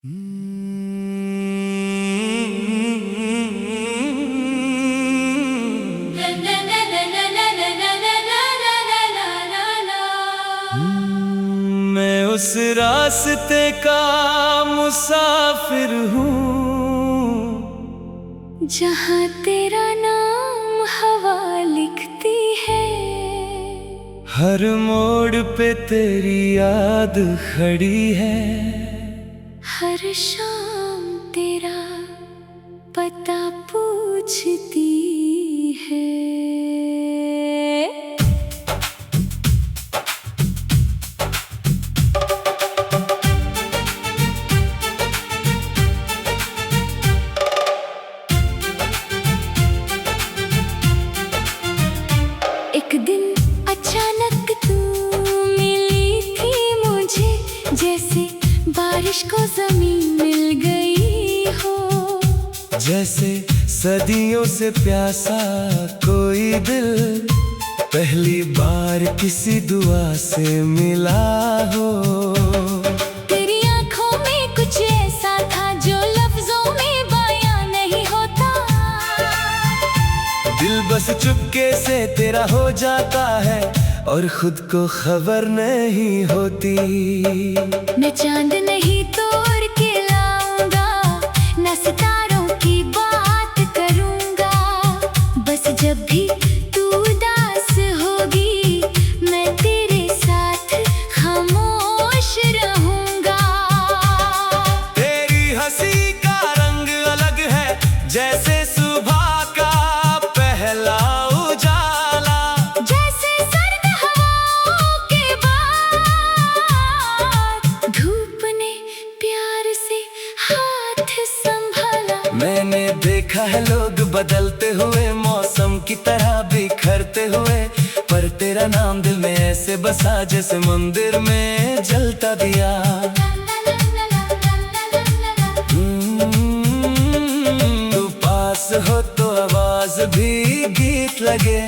मैं उस रास्ते का मुसाफिर हूँ जहाँ तेरा नाम हवा लिखती है। हर मोड़ पे तेरी याद खड़ी है। हर शाम तेरा पता पूछती है। एक दिन अचानक तू मिली थी मुझे, जैसे बारिश को जमीन मिल गई हो। जैसे सदियों से प्यासा कोई दिल पहली बार किसी दुआ से मिला हो। तेरी आंखों में कुछ ऐसा था जो लफ्जों में बयां नहीं होता। दिल बस चुपके से तेरा हो जाता है और खुद को खबर नहीं होती। मैं चांद नहीं तोड़ के लाऊंगा, न सितारों की बात करूंगा। बस जब भी तू उदास होगी मैं तेरे साथ खामोश रहूंगा। तेरी हंसी का रंग अलग है, जैसे सुबह का पहला उजाला। जैसे सर्द हवाओं के बाद धूप ने प्यार से हाथ संभाला। मैंने देखा है लोग बदलते हुए, मौसम की तरह बिखरते हुए, पर तेरा नाम दिल में ऐसे बसा जैसे मंदिर में जलता दिया। तू पास हो तो आवाज भी गीत लगे,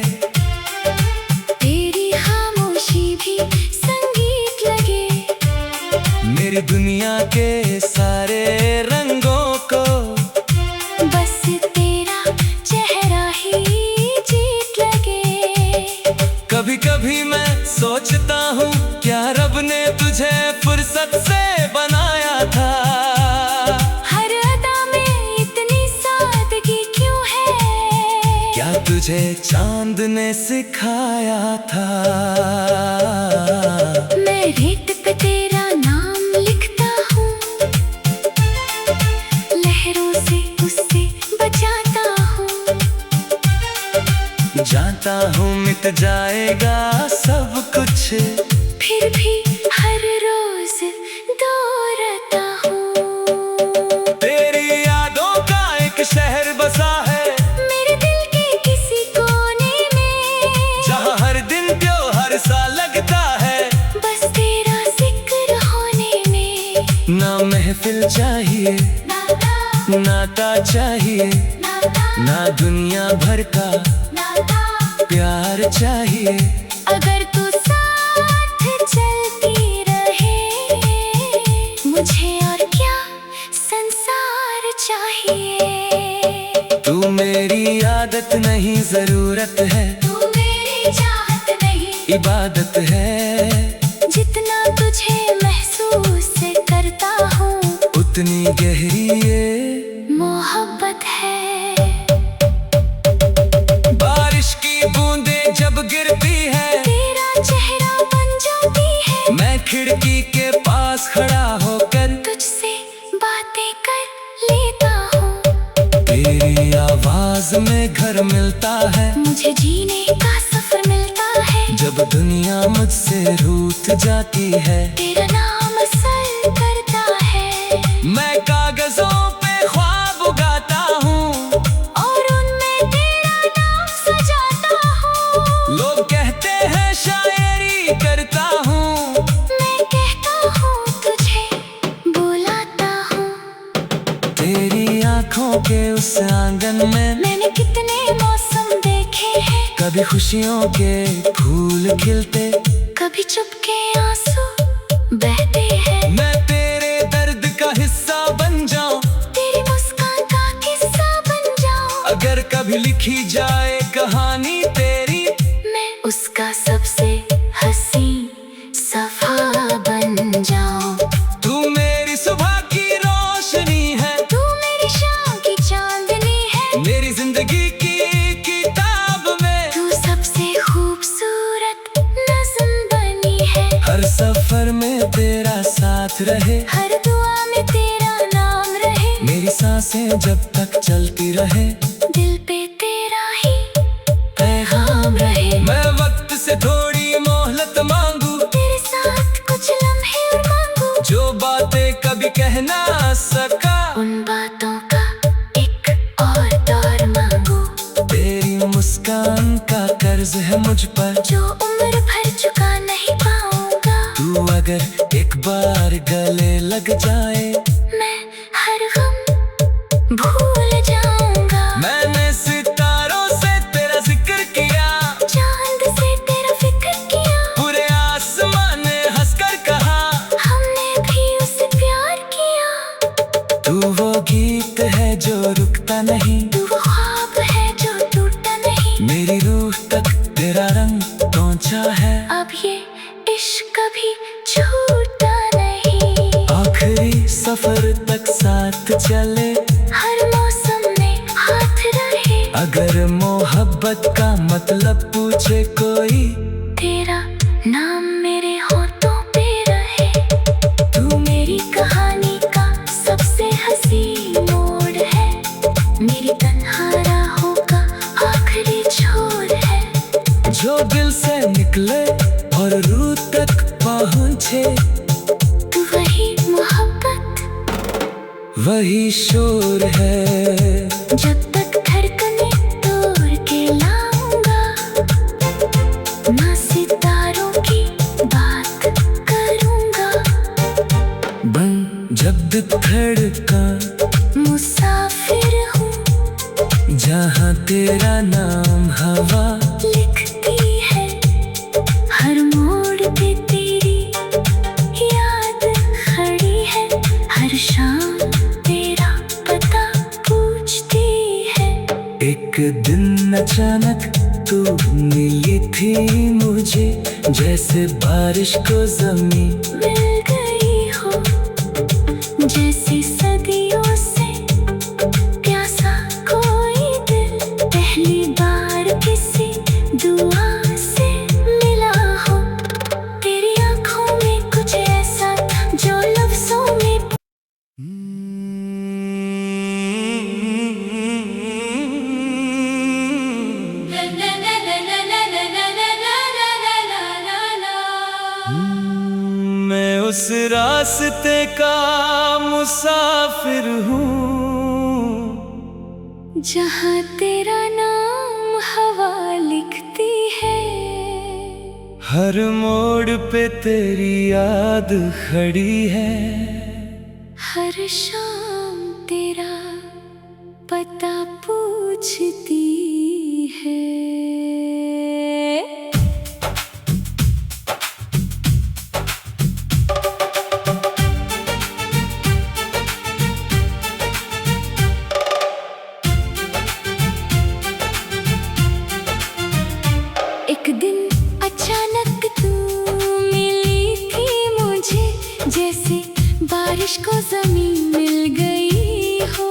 तेरी खामोशी भी संगीत लगे। मेरी दुनिया के सारे रंगों को बस तेरा चेहरा ही जीत लगे। कभी कभी मैं सोचता हूँ क्या रब ने तुझे फुर्सत से बनाया था। हर अदा में इतनी सादगी क्यों है? क्या तुझे चांद ने सिखाया था। मैं रेत पे तेरा नाम लिखता हूँ, लहरों से उससे बचाता हूँ। जानता हूँ मिट जाएगा सब कुछ, फिर भी हर रोज दोहराता हूँ। तेरी यादों का एक शहर बसा है मेरे दिल के किसी कोने में, जहाँ हर दिन त्योहार सा लगता है। बस तेरा जिक्र होने में। ना महफिल चाहिए, नाता चाहिए, ना दुनिया भर का प्यार चाहिए। अगर तू साथ चलती रहे, मुझे और क्या संसार चाहिए। तू मेरी आदत नहीं जरूरत है, तू मेरी चाहत नहीं इबादत है। जितना तुझे महसूस करता हूँ उतनी गहरी ये मोहब्बत है। बारिश की बूंदें जब गिरती है, तेरा चेहरा बन जाती है। मैं खिड़की के पास खड़ा होकर तुझसे बातें कर लेता हूँ। तेरी आवाज में घर मिलता है, मुझे जीने का सफर मिलता है। जब दुनिया मुझसे रूठ जाती है। तेरा नाम असर करता है, मैं कागजों पे ख्वाब उगाता हूँ और उनमें तेरा नाम सजाता हूँ। लोग कहते हैं शायरी करता हूँ, मैं कहता हूँ तुझे बुलाता हूँ। तेरी आंखों के उस आंगन में मैंने कितने मौसम देखे हैं, कभी खुशियों के फूल खिलते, कभी चुपके आंसू बहते हैं। मैं तेरे दर्द का हिस्सा लिखी जाए कहानी तेरी, मैं उसका सबसे हंसी सफा बन जाऊं। तू मेरी सुबह की रोशनी है, तू मेरी शाम की चांदनी है, मेरी जिंदगी की किताब में तू सबसे खूबसूरत नज़्म बनी है। हर सफर में तेरा साथ रहे, हर दुआ में तेरा नाम रहे, मेरी सांसें जब तक चलती रहे, दिल पे तेरा ही पैगाम रहे। मैं वक्त से थोड़ी मोहलत मांगू, तेरे साथ कुछ लम्हे और मांगू, जो बातें कभी कह ना सका, उन बातों का एक और दौर मांगू। तेरी मुस्कान का कर्ज है मुझ पर, जो उम्र भर चुका नहीं पाऊंगा। तू अगर एक बार गले लग जाए, मैं हर गम भूल जाऊंगा। मैंने सितारों से तेरा जिक्र किया, चांद से तेरा फिक्र किया, पूरे आसमान ने हंसकर कहा, हमने भी उससे प्यार किया। तू वो गीत है जो रुकता नहीं, तू वो ख्वाब है जो टूटा नहीं, मेरी रूह तक तेरा रंग पहुंचा है, अब ये इश्क कभी छूटा नहीं। आखिरी सफर तक साथ चले, हर मौसम में हाथ रहे, अगर मोहब्बत का मतलब पूछे कोई, तेरा नाम मेरे होठों पे रहे। तू मेरी कहानी का सबसे हंसी मोड़ है, मेरी तन्हा राहों का आखिरी छोर है। जो दिल से निकले और रूह तक पहुंचे, तू वही मोहब्बत, वही शोर है। जब तक धड़कने तोड़ के लाऊंगा, मैं सितारों की बात करूंगा। बन जब धड़कन मुसाफिर हूँ, जहाँ तेरा नाम हवा लिखती है, हर मोड़ पे तेरी याद खड़ी है, हर शाम तेरा पता पूछती है। एक दिन अचानक तू मिली थी मुझे, जैसे बारिश को जमीन मिल गई हो, जैसे सदियों से प्यासा कोई दिल पहली बार किसी दुआ से मिला हो। तेरी आंखों में कुछ ऐसा जो लफ्जों में मैं उस रास्ते का मुसाफिर हूँ, जहाँ तेरा नाम हवा लिखती है, हर मोड़ पे तेरी याद खड़ी है, हर शाम तेरा पता पूछती है। एक दिन अचानक तू मिली थी मुझे, जैसे बारिश को जमीन मिल गई हो,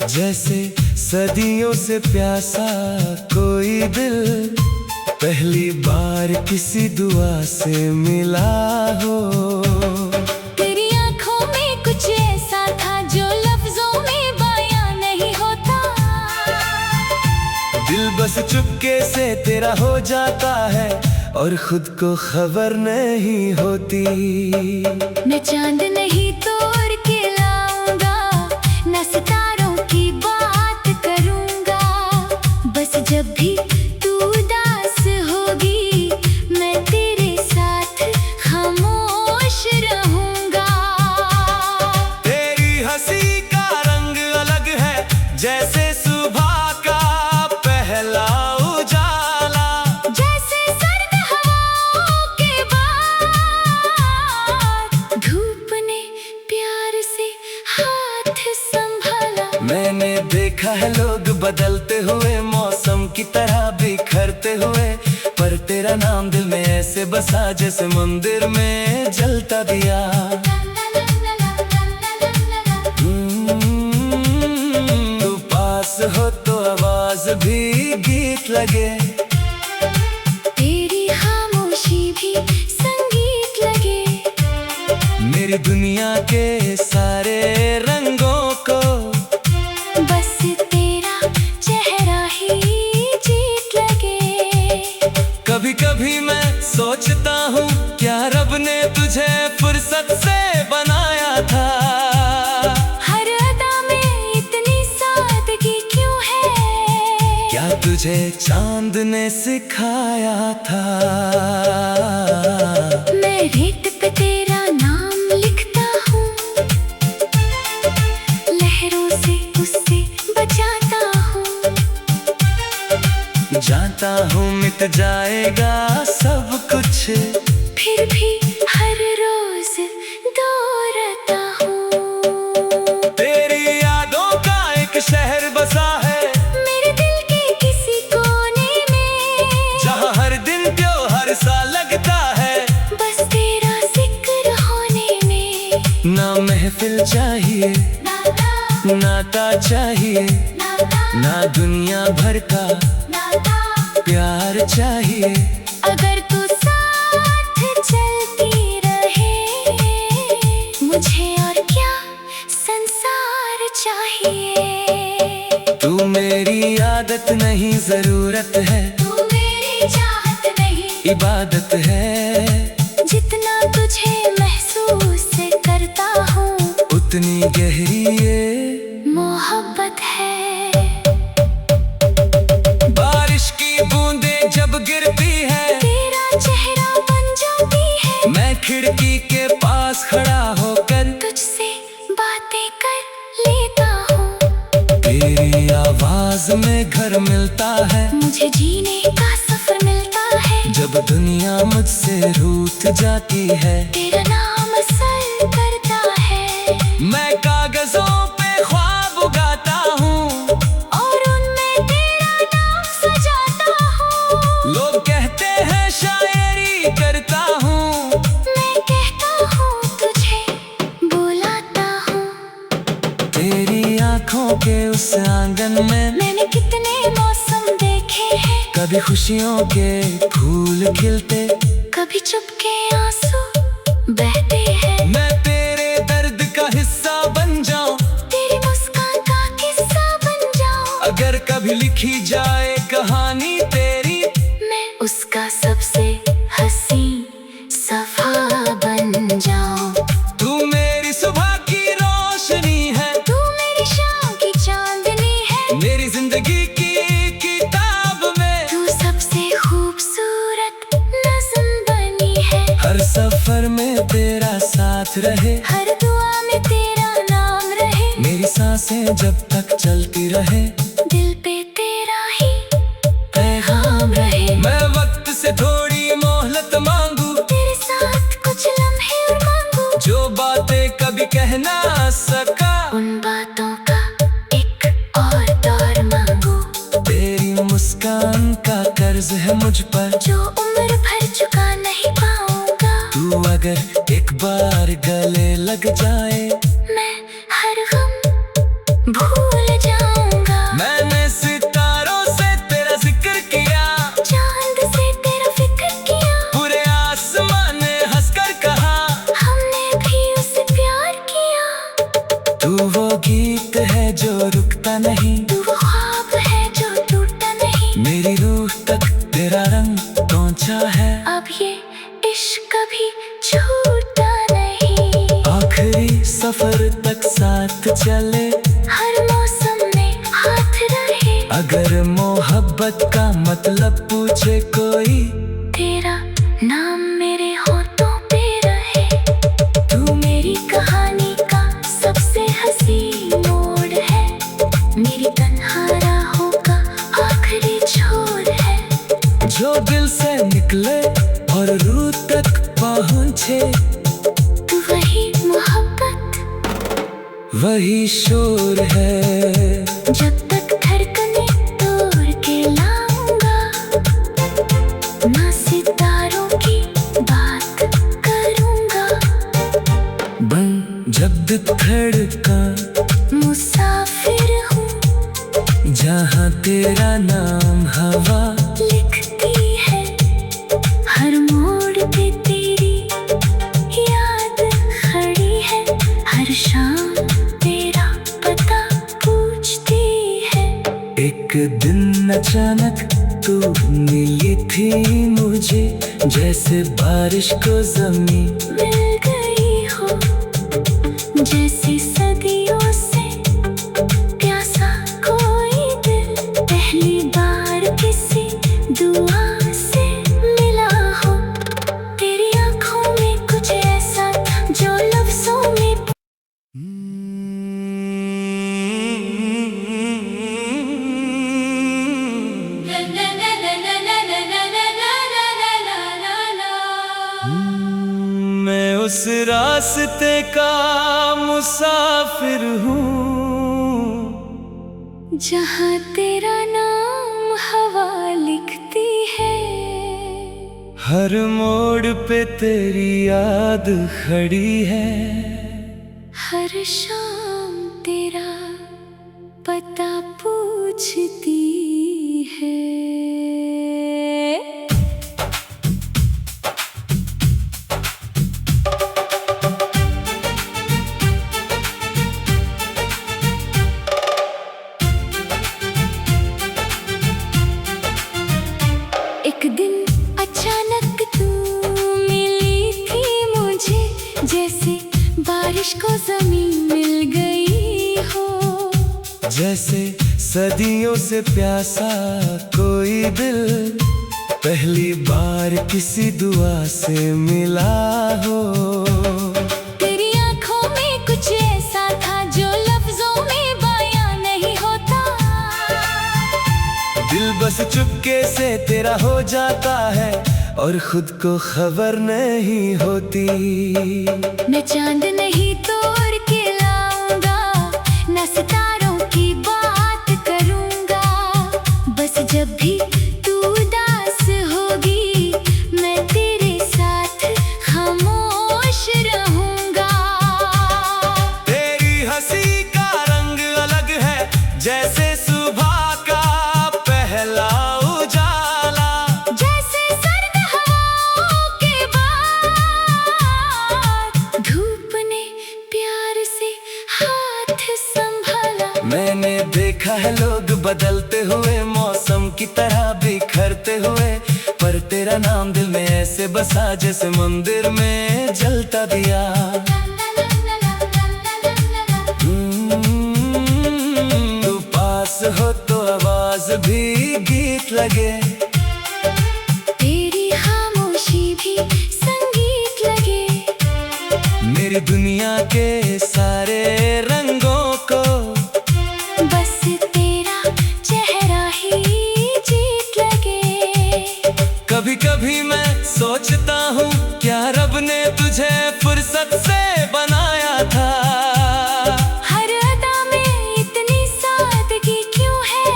जैसे सदियों से प्यासा कोई दिल पहली बार किसी दुआ से मिला हो। तेरी आंखों में कुछ ऐसा था जो लफ्जों में बयां नहीं होता, दिल बस चुपके से तेरा हो जाता है और खुद को खबर नहीं होती। मैं चांद नहीं तोड़ के लाऊंगा, न सितारों की बात करूंगा, बस जब भी तू उदास होगी मैं तेरे साथ खामोश रहूंगा। तेरी हंसी का रंग अलग है, जैसे सुबह का पहला उजाला, जैसे सर्द हवाओं के बाद धूप ने प्यार से हाथ संभाला। मैंने देखा है लोग बदलते हुए मौसम की तरह बिखरते हुए, पर तेरा नाम दिल में ऐसे बसा जैसे मंदिर में जलता दिया। तू पास हो तो आवाज भी गीत लगे, तेरी खामोशी भी संगीत लगे। मेरी दुनिया के सारे रंगों को बस तेरा चेहरा ही जीत लगे। कभी कभी मैं सोचता हूँ, क्या रब ने तुझे फुर्सत से बनाया था? हर अदा में इतनी सादगी क्यों है? क्या तुझे चांद ने सिखाया था? मैं रेत पे तेरा नाम लिखता हूँ, लहरों से उससे बचाता हूँ। जानता हूँ मिट जाएगा सब कुछ, फिर भी हर रोज दोहराता हूँ। तेरी यादों का एक शहर बसा है मेरे दिल के किसी कोने में, जहाँ हर दिन त्योहार सा लगता है। बस तेरा जिक्र होने में। ना महफिल चाहिए, नाता चाहिए, ना दुनिया भर का प्यार चाहिए। अगर तू साथ चलती रहे, मुझे और क्या संसार चाहिए। तू मेरी आदत नहीं जरूरत है, तू मेरी चाहत नहीं इबादत है। जितना तुझे महसूस करता हूँ, उतनी गहरी ये मोहब्बत है। बारिश की बूंदें जब गिरती है, तेरा चेहरा बन जाती है। मैं खिड़की के पास खड़ा होकर तुझसे बातें कर लेता हूँ। तेरी आवाज में घर मिलता है, मुझे जीने का सफर मिलता है। जब दुनिया मुझसे रूठ जाती है। तेरा नाम असर करता है, मैं कागजों पे ख्वाब उगाता हूँ, और उनमें तेरा नाम सजाता हूँ। लोग कहते हैं शायरी करता हूँ, मैं कहता हूँ तुझे बुलाता हूँ। तेरी आंखों के उस आंगन में मैंने कितने मौसम देखे हैं, कभी खुशियों के फूल खिलते, कभी चुपके आंसू बहते हैं। मैं तेरे दर्द का हिस्सा बन जाऊं, तेरी मुस्कान का किस्सा बन जाऊं। अगर कभी लिखी जाए कहानी तेरी, मैं उसका सबसे हसीन सफा बन जाऊं। तू मेरी सुबह की रोशनी है, तू मेरी शाम की चांदनी है। मेरी जिंदगी की किताब में तू सबसे खूबसूरत नज़्म बनी है। हर सफर में तेरा साथ रहे, हर दुआ में तेरा नाम रहे। मेरी सांसें जब तक चलती रहे, दिल पे तेरा ही पैगाम रहे। मैं वक्त से थोड़ी मोहलत मांगू, तेरे साथ कुछ लम्हे और मांगू। जो बातें कभी कह ना सका, उन बातों का एक और दौर मांगू। तेरी मुस्कान का कर्ज है मुझ पर, जो उम्र भर चुका नहीं पाऊंगा। तू अगर एक बार गले लग जाए, मैं हर गम भूल जाऊंगा। मैंने सितारों से तेरा जिक्र किया, चांद से तेरा फिक्र किया। पूरे आसमान ने हंसकर कहा, हमने भी उससे प्यार किया। तू वो गीत है जो रुकता नहीं, तू वो ख्वाब है जो टूटता नहीं। मेरी रूह तक तेरा रंग पहुंचा है। अब ये इश्क कभी छूटा नहीं। आखिरी सफर तक साथ चले, हर मौसम में हाथ रहे। अगर मोहब्बत का मतलब पूछे कोई, तेरा नाम मेरे होठों पे रहे। तू मेरी कहानी का सबसे हसीन मोड़ है। मेरी तन्हा राहों का आखिरी छोर है। जो दिल से निकले और रूह तक पहुंचे, तू वही मोहब्बत, वही शोर है। जब तक धड़कने तोड़ के खुद धड़कन, मुसाफिर हूँ जहाँ तेरा नाम हवा लिखती है। हर मोड़ पे तेरी याद खड़ी है, हर शाम तेरा पता पूछती है। एक दिन अचानक तू मिली थी मुझे, जैसे बारिश को ज़मीन मिल गई हो, जैसे सदियों से प्यासा कोई दिल पहली बार किसी दुआ से मिला हो। तेरी आंखों में कुछ ऐसा था जो लफ्जों में मैं उस रास्ते का मुसाफिर हूँ, जहाँ तेरा नाम हवा लिखती है। हर मोड़ पे तेरी याद खड़ी है। हर शाम तेरा पता पूछती है। एक दिन अचानक तू मिली थी मुझे, जैसे बारिश को जमीन मिल गई हो, जैसे सदियों से प्यासा कोई दिल पहली बार किसी दुआ से मिला हो। तेरी आंखों में कुछ ऐसा था जो लफ्जों में बयां नहीं होता। दिल बस चुपके से तेरा हो जाता है और खुद को खबर नहीं होती। मैं चांद नहीं तोड़ के लाऊंगा, न सितारों की बात करूंगा। बस जब भी तू उदास होगी, मैं तेरे साथ खामोश रहूंगा। तेरी हंसी का रंग अलग है, जैसे सुबह का पहला उजाला, जैसे सर्द हवाओं के बाद धूप ने प्यार से हाथ संभाला। मैंने देखा है लोग बदलते हुए, मौसम की तरह बिखरते हुए, पर तेरा नाम दिल में ऐसे बसा जैसे मंदिर में जलता दिया। तू पास हो तो आवाज भी गीत लगे, तेरी खामोशी भी संगीत लगे। मेरी दुनिया के सारे रंगों को बस तेरा चेहरा ही जीत लगे। कभी कभी मैं सोचता हूँ, क्या रब ने तुझे फुर्सत से बनाया था। हर अदा में इतनी सादगी क्यों है,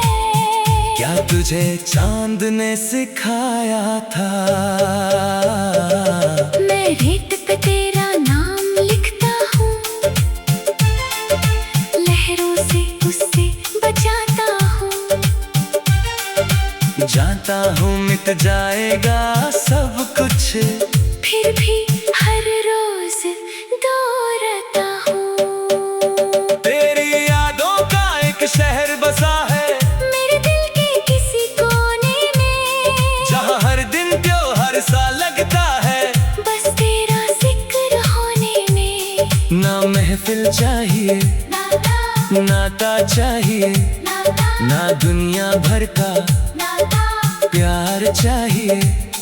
क्या तुझे चांद ने सिखाया था। मैं रेत पे तेरा नाम लिखता हूँ, लहरों से उससे बचाता हूँ। जानता हूँ मिट जाएगा सब कुछ, फिर भी हर रोज दोहराता हूँ। तेरी यादों का एक शहर बसा है मेरे दिल के किसी कोने में, जहाँ हर दिन त्योहार सा लगता है। बस तेरा जिक्र होने में ना महफिल चाहिए, नाता नाता चाहिए, नाता ना दुनिया भर का नाता। प्यार चाहिए।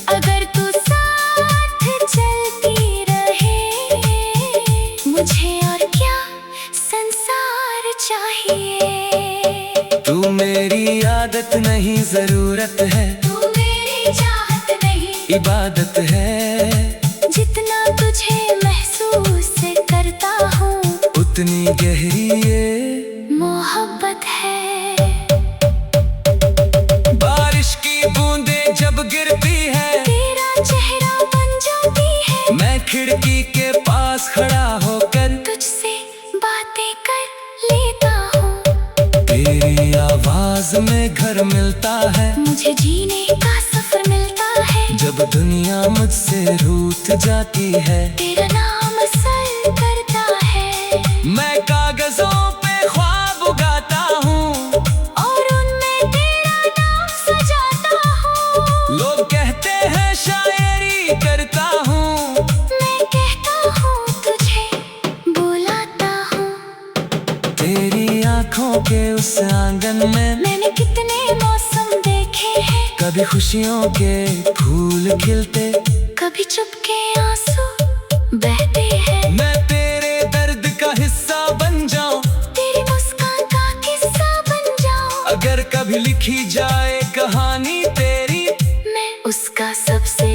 अगर तू साथ चलती रहे, मुझे और क्या संसार चाहिए। तू मेरी आदत नहीं जरूरत है, तू मेरी चाहत नहीं इबादत है। जितना तुझे महसूस करता हूँ, उतनी गहरी ये मोहब्बत है। बारिश की बूंदें जब गिरती है, तेरा चेहरा बन जाती है। मैं खिड़की के पास खड़ा होकर तुझसे आवाज में घर मिलता है, मुझे जीने का सफर मिलता है। जब दुनिया मुझसे रूठ जाती है, तेरा नाम असर करता है। मैं कागजों पे ख्वाब उगाता हूँ और उनमें तेरा नाम सजाता हूँ। लोग कहते हैं शायरी करता हूँ, मैं कहता हूँ तुझे बुलाता हूँ। तेरी आंखों के उस आंगन में मैंने कितने मौसम देखे हैं, कभी खुशियों के फूल खिलते, कभी चुपके आंसू बहते हैं। मैं तेरे दर्द का हिस्सा बन जाऊं, तेरी मुस्कान का किस्सा बन जाऊं। अगर कभी लिखी जाए कहानी तेरी, मैं उसका सबसे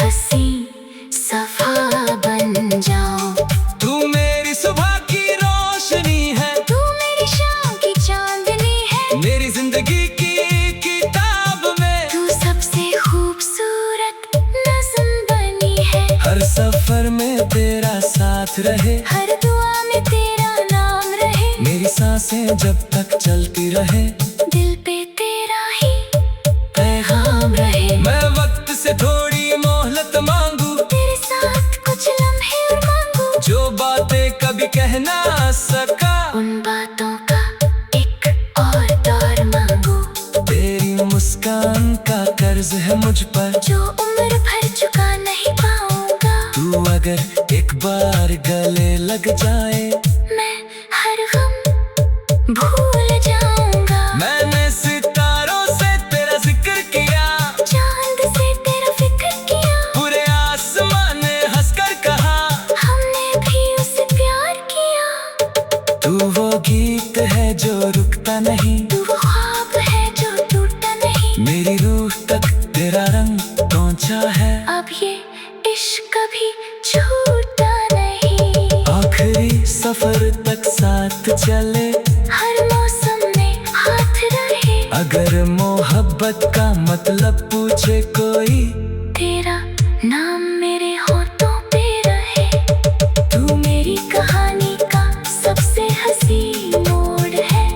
हसीन सफा बन जाऊं। तू मेरी सुबह की रोशनी है, तू मेरी शाम की चांदनी है। मेरी जिंदगी की किताब में तू सबसे खूबसूरत नज़्म बनी है। हर सफर में तेरा साथ रहे, हर दुआ में तेरा नाम रहे। मेरी सांसें जब तक चलती रहे, दिल पे तेरा ही पैगाम रहे। मैं वक्त से थोड़ी मोहलत मांगू, तेरे साथ कुछ लम्हे और मांगू। जो बातें कभी कह ना सका, उन बातों का एक और दौर मांगू। तेरी मुस्कान का कर्ज है मुझ पर, जो उम्र भर चुका नहीं पाऊंगा। तू अगर एक बार गले लग जाए, मैं हर गम भूल जाऊंगा। मैंने सितारों से तेरा जिक्र किया, चांद से तेरा फिक्र किया। पूरे आसमान ने हंसकर कहा, हमने भी उसे प्यार किया। तू वो गीत है जो रुकता नहीं, तू वो ख्वाब है जो टूटा नहीं। मेरी रूह तक तेरा रंग पहुंचा है, अब ये इश्क कभी छूटा नहीं। आखिरी सफर तक साथ चले, हर मौसम में हाथ रहे। अगर मोहब्बत का मतलब पूछे कोई, तेरा नाम मेरे होठों पे रहे। तू मेरी कहानी का सबसे हसीन मोड़ है।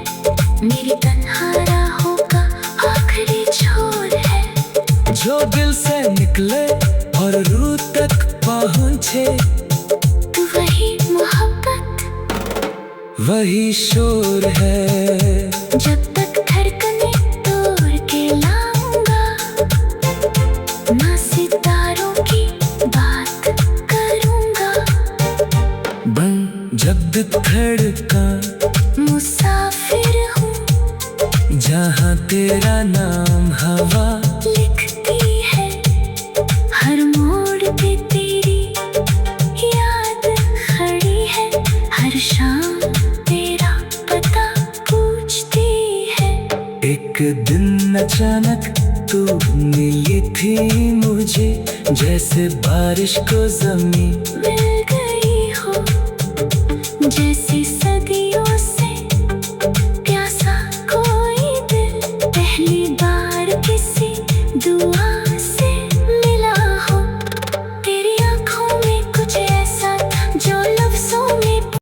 मेरी तन्हा राहों का आखिरी छोर है। जो दिल से निकले और रूह तक पहुंचे, तू वही मोहब्बत, वही शोर है। जब तक धड़कने तोड़ के लाऊंगा, ना सितारों की बात करूंगा। बन जब धड़कन मुसाफिर हूँ, जहाँ तेरा नाम हवा लिखती है। हर मोड़ पे तेरी याद खड़ी है। हर शाम तेरा पता पूछती है। एक दिन अचानक तू मिली थी मुझे, जैसे बारिश को जमीन मिल गई हो, जैसे